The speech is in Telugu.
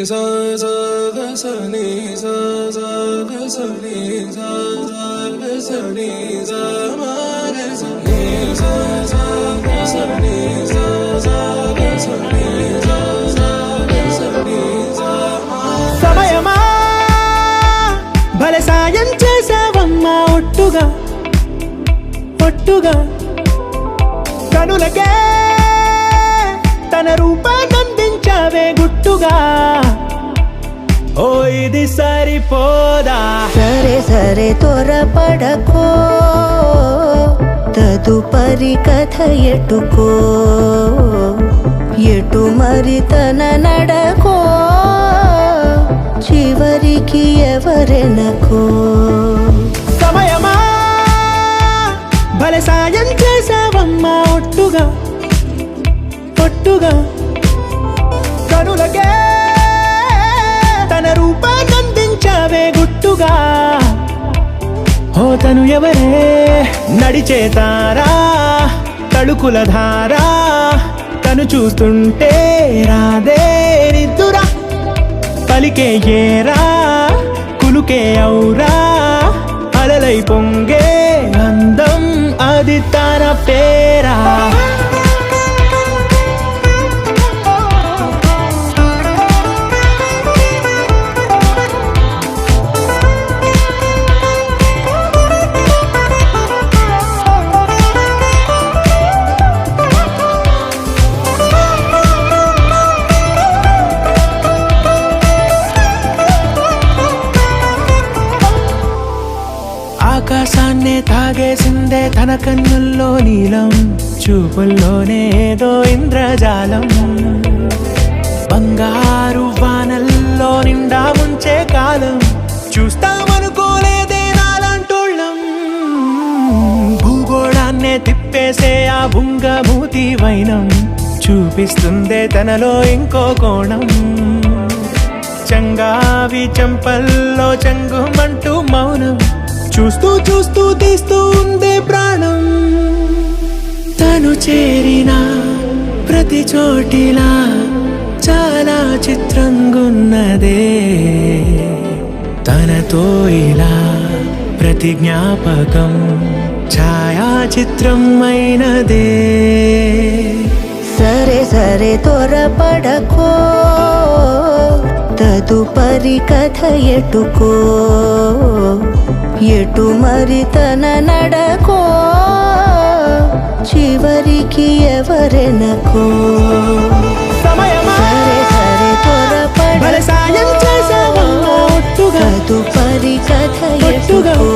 sa sa ga sa ni sa sa ga sa ni sa sa ga sa ni sa ma ga sa ni sa sa ga sa ni sa sa ga sa ni sa sa ga sa ni sa ma సమయమా భలే సాయం చేసావమ్మా ఒట్టుగా ఒట్టుగా కనులకే తన రూపాన్నందించావే గుట్టుగా ఓ ఇది సరిపోదా సరే సరే త్వరపడకో తదుపరి కథ ఎటుకో ఎటు మరి తన నడకో చివరికి ఎవరెనకో సమయమా భలే సాయం చేసావమ్మా ఒట్టుగా ఒట్టుగా కనులకే తన రూపాన్నందించావే గుట్టుగా ఓ తను ఎవరే నడిచేతారా తడుకుల ధారా తను చూస్తుంటే రాదే నిద్దురా పలికే ఏరా కులుకే ఔరా అలలై పొంగే అందం అది తన పేరా ఆకాశాన్నే తాగేసిందే తన కన్నుల్లో నీలం చూపుల్లోనే ఏదో ఇంద్రజాలం బంగారు వానల్లో నిండా ముంచే కాలం చూస్తామనుకోలేదే నాలంటోళ్ళం భూగోళాన్నే తిప్పేసే ఆ బుంగమూతి వైనం చూపిస్తుందే తనలో ఇంకో కోణం చంగావి చెంపల్లో చెంగుమంటూ మౌనం చూస్తూ చూస్తూ తీస్తూ ఉందే ప్రాణం తను చేరిన ప్రతి చోటిలా చాలా చిత్రంగున్నదే తనతో ఇలా ప్రతి జ్ఞాపకం ఛాయాచిత్రం అయినదే సరే సరే త్వరపడకో తదుపరి కథ ఎటుకో ఎటు మరి తన నడకో చివరికి ఎవరెనకో సమయమా సరే సరే భలే సాయం చేసావమ్మా ఒట్టుగా తదుపరి కథ ఒట్టుగా ఎటుకో